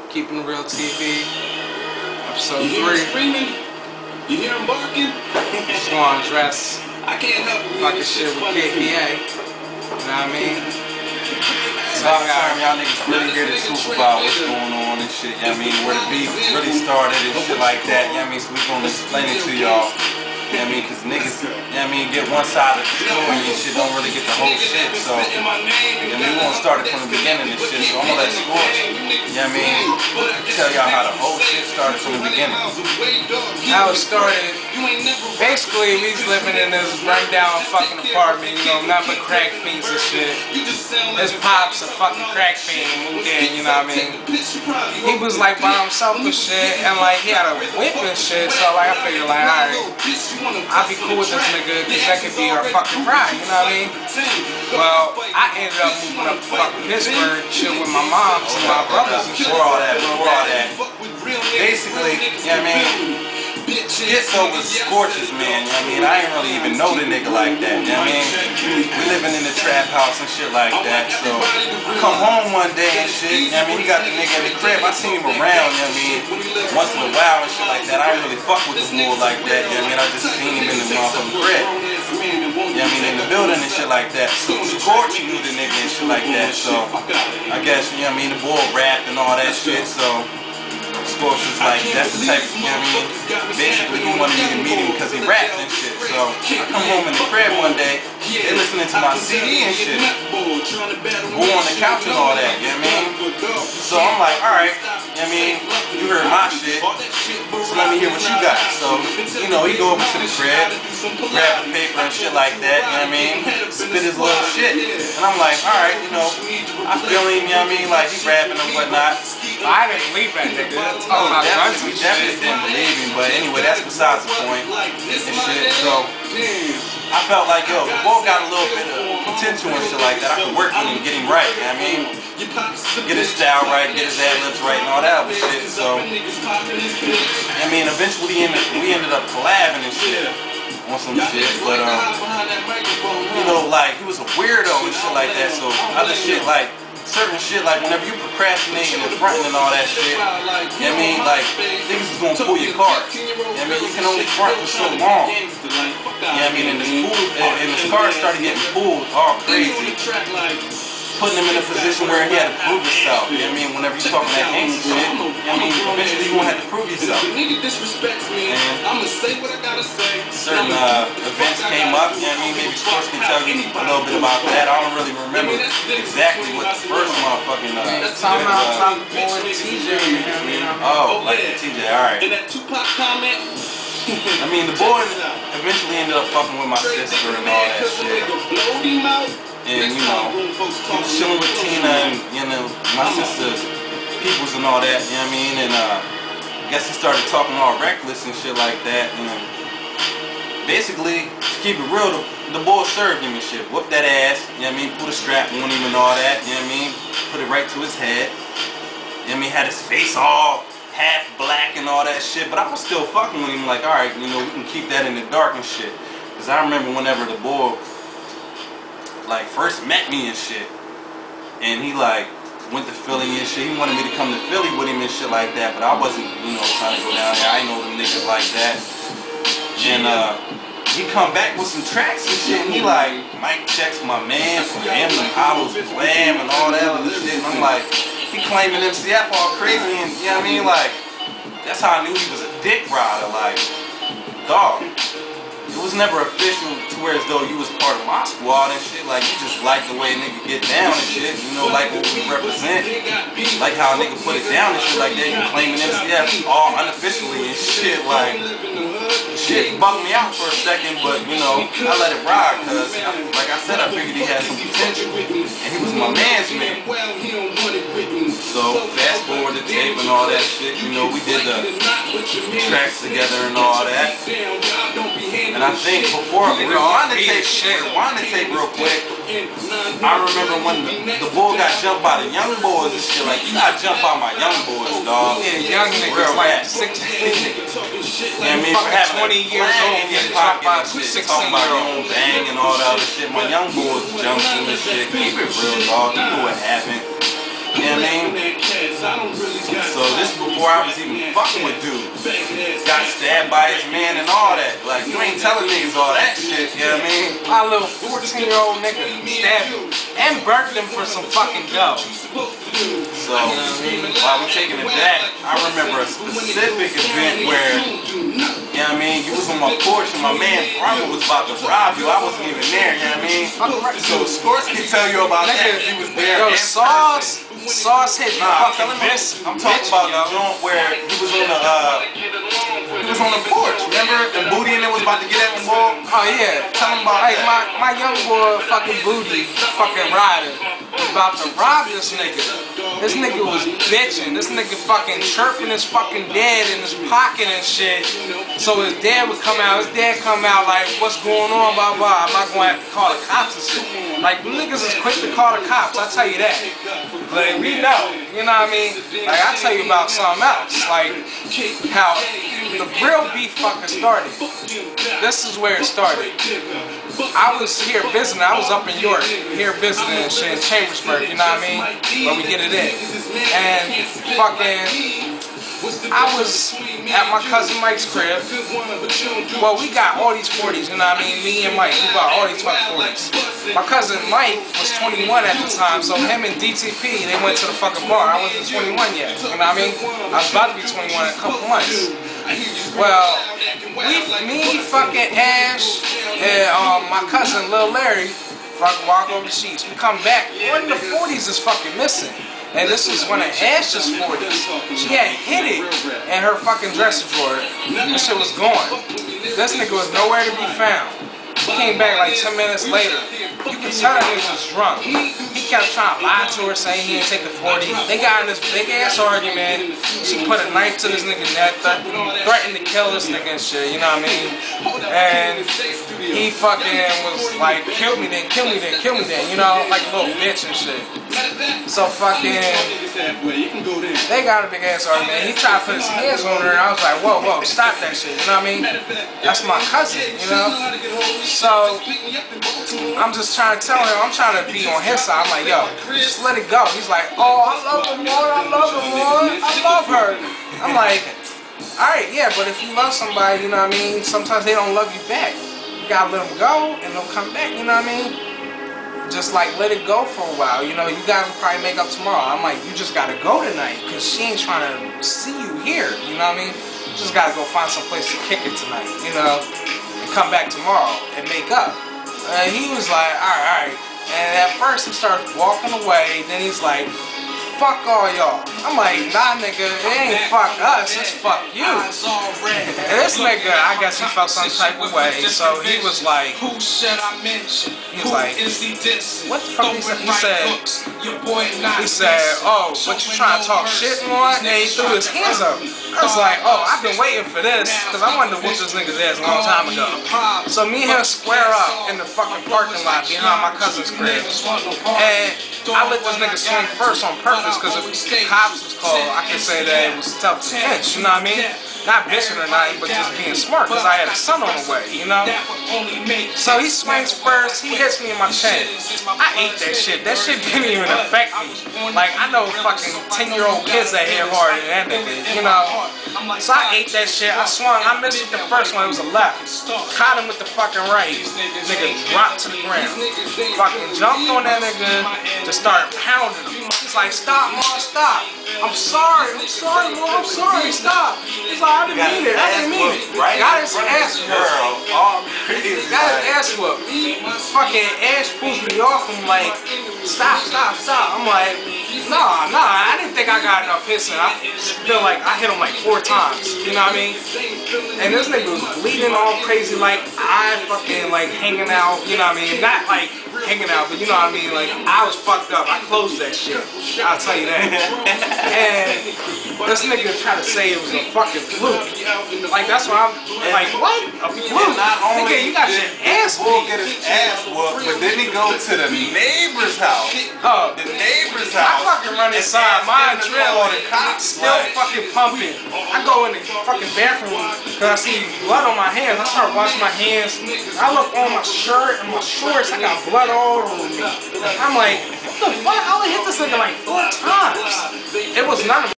Keeping Real TV, episode 3. You hear him screaming? You hear him barking? Just gonna address I can't help it. fucking shit with KPA. You know what I mean? It's about time y'all niggas really hear the truth about what's going on and shit, you know what I mean? Where the beef really started and shit like that, you know what I mean? So we gonna explain it to y'all. You know what I mean? Cause niggas, you know what I mean, get one side of the story and shit, don't really get the whole shit. So, you know what I mean, we won't start it from the beginning and shit. So I'm gonna let Scorch, you know what I mean, tell y'all how the whole shit started from the beginning. How it started, basically we was living in this rundown fucking apartment, you know, nothing but crack fiends and shit. His pop's a fucking crack fiend, moved in, you know what I mean? He was like by himself and shit, and like he had a whip and shit, so like I figured like, alright, I'll be cool with this nigga, cause that could be our fucking pride, you know what I mean? Well, I ended up moving up to fucking Pittsburgh, chill with my mom and my brothers and shit. Before all that. Basically, you know what I mean? Schizo was Scorch's man, you know what I mean? I ain't really even know the nigga like that, you know what I mean? We living in the trap house and shit like that, so I come home one day and shit, you know what I mean? He got the nigga in the crib, I seen him around, you know what I mean? Once in a while and shit like that. I ain't really fuck with the boy like that, you know what I mean? I just seen him in the motherfucking crib. You know what I mean, in the building and shit like that. So Scorch knew the nigga and shit like that. So I guess, you know what I mean, the boy rapped and all that shit. So Scorch was like, that's the type, you know what I mean? Basically, he wanted me to meet him because he rapped and shit. So I come home in the crib one day, they listening to my CD and shit. Boy on the couch and all that, you know what I mean? So I'm like, alright, you know what I mean? You heard my shit, so let me hear what you got. So, you know, he go over to the crib, grab the paper and shit like that, you know what I mean? Spit his little shit. And I'm like, alright, you know, I feel him, you know what I mean? Like, he rapping and whatnot. I didn't believe that nigga. Oh, definitely didn't believe him, but anyway, that's besides the point and shit. So, I felt like, yo, the boy got a little bit of potential and shit like that. I could work with him, get him right, you know what I mean? Get his style right, get his ad-libs right and all that other shit. So, I mean, eventually we ended up collabing and shit on some shit, but, you know, like, he was a weirdo and shit like that, so other shit, like, certain shit, like whenever you procrastinating and fronting and all that shit, you know what I mean, like, niggas is gonna pull your card. You know what I mean? You can only front for so long. You know what I mean? And his card started getting pulled all crazy, putting him in a position where he had to prove himself. You know what I mean? Whenever you talking that gangster shit, you know what I mean? Eventually you gonna have to prove yourself. And certain events came up, you know what I mean? Maybe Scorch can tell you a little bit about that. I don't really remember exactly what the first motherfucking Talking about TJ, you know what I mean? oh, like the TJ, alright. I mean, the boy eventually ended up fucking with my sister and all that shit. And, you know, he was chilling with Tina and, you know, my sister's peoples and all that, you know what I mean? And I guess he started talking all reckless and shit like that. And basically, to keep it real, the boy served him and shit. Whooped that ass, you know what I mean? Put a strap on him and all that, you know what I mean? Put it right to his head. You know what I mean? Had his face all half black and all that shit. But I was still fucking with him like, alright, you know, we can keep that in the dark and shit. Because I remember whenever the boy like first met me and shit, and he like went to Philly and shit. He wanted me to come to Philly with him and shit like that, but I wasn't, you know, trying to go down there. I ain't know them niggas like that. And he come back with some tracks and shit, and he like mic checks my man from Hamlin Hollows Glam and all that other shit. And I'm like, he claiming MCF all crazy, and you know what I mean? Like, that's how I knew he was a dick rider. Like, dog. It was never official to where as though you was part of my squad and shit. Like, you just like the way a nigga get down and shit. You know, like what we represent. Like how a nigga put it down and shit like that. You claiming MCF all unofficially and shit. Like, shit bugged me out for a second, but, you know, I let it ride because, like I said, I figured he had some potential. And he was my man's man. So, fast forward the tape and all that shit. You know, we did the tracks together and all that. And I think before rewind the tape real quick, I remember when the bull got jumped by the young boys and shit. Like, you got jumped by my young boys, dog. Yeah, young niggas like 16. Yeah, I mean, for having 20 years old, in your pocket and shit, talking about your own bang and all that other shit. My young boys jumped in this shit. Keep it real, dog. You know what happened. You know what I mean? So, before I was even fucking with dude. Got stabbed by his man and all that. Like, you ain't telling niggas all that shit, you know what I mean? My little 14-year-old nigga stabbed him and burnt him for some fucking dough. So, while we taking it back, I remember a specific event where, you know what I mean, you was on my porch and my man brother was about to rob you. I wasn't even there, you know what I mean? So, Sports can tell you about that if he was there. Yo, Sauce hit me fucking this. I'm talking about the joint where he was on the porch, remember? And Booty and them was about to get at the ball. Oh yeah. Tell him about like that. my young boy fucking Booty, fucking rider, was about to rob this nigga. This nigga was bitching. This nigga fucking chirping his fucking dad in his pocket and shit. So his dad would come out. His dad come out like, what's going on, blah blah. I'm not gonna have to call the cops and shit. Like niggas is quick to call the cops. I tell you that. Like we know, you know what I mean? Like I tell you about something else. Like how the real beef fucking started. This is where it started. I was here visiting. I was up in York, here visiting and shit in Chambersburg, you know what I mean? Where we get it in. And fucking, I was at my cousin Mike's crib. Well, we got all these 40s, you know what I mean? Me and Mike, we got all these 40s. My cousin Mike was 21 at the time, so him and DTP, they went to the fucking bar. I wasn't 21 yet, you know what I mean? I was about to be 21 in a couple months. Well, me, fucking Ash, and my cousin Lil Larry, fucking walk over the sheets. We come back, one of the 40s is fucking missing. And this was one of Ash's 40s. She had hid it in her fucking dresser drawer. That shit was gone. This nigga was nowhere to be found. He came back like 10 minutes later. You could tell that nigga was drunk. He kept trying to lie to her, saying he didn't take the 40. They got in this big ass argument. She put a knife to this nigga's neck, threatened to kill this nigga and shit, you know what I mean? And he fucking was like, kill me then, kill me then, kill me then, you know, like a little bitch and shit. So fucking, they got a big ass argument. He tried to put his hands on her, and I was like, whoa, whoa, stop that shit, you know what I mean? That's my cousin, you know? So, I'm just trying to tell him, I'm trying to be on his side. I'm like, yo, just let it go. He's like, oh, I love her more, I love her more, I love her. I'm like, alright, yeah, but if you love somebody, you know what I mean, sometimes they don't love you back. You gotta let them go, and they'll come back, you know what I mean? Just like let it go for a while, you know, you gotta probably make up tomorrow. I'm like, you just gotta go tonight, cause she ain't trying to see you here, you know what I mean? You just gotta go find some place to kick it tonight, you know, and come back tomorrow and make up. And he was like, alright. And at first he starts walking away, then he's like, fuck all y'all. I'm like, nah nigga, it ain't fuck us, it's fuck you. And this nigga, I guess he felt some type of way, so he was like, what the fuck he said, oh, what you trying to talk shit on? And he threw his hands up. I was like, oh, I've been waiting for this, because I wanted to whoop this nigga's ass a long time ago. So me and him square up in the fucking parking lot behind my cousin's crib. And I let this nigga swing first on purpose, because if the cops was called, I could say that it was self-defense, you know what I mean? Not bitching or nothing, but just being smart, because I had a son on the way, you know? So he swings first, he hits me in my chin. I ate that shit. That shit didn't even affect me. Like, I know fucking 10-year-old kids that hit harder than that nigga, you know? So I ate that shit. I swung. I missed with the first one. It was a left. Caught him with the fucking right. Nigga dropped to the ground. Fucking jumped on that nigga, just started pounding him. He's like, stop, Mom, stop. I'm sorry, Mom, I'm sorry, stop. He's like, I didn't mean it. Got his ass whooped. Got his ass whooped. Fucking Ash pulls me off. I'm like, stop. I'm like, nah, I didn't think I got enough hits in. I feel like I hit him like 4 times. You know what I mean? And this nigga was bleeding all crazy, like I fucking like hanging out. You know what I mean? Not like hanging out, but you know what I mean? Like I was fucked up. I closed that shit. I'll tell you that. And this nigga tried to say it was a fucking fluke. Like that's what I'm like. What? A fluke? Nigga, you got your ass whooped. Get his ass whooped, but then he go to the neighbor's house. Oh, the neighbor's house. I fucking run inside my drill, the cops still fucking pumping. I go in the fucking bathroom because I see blood on my hands. I start washing my hands. I look on my shirt and my shorts. I got blood all over me. I'm like, what the fuck? I only hit this nigga like 4 times. It was none of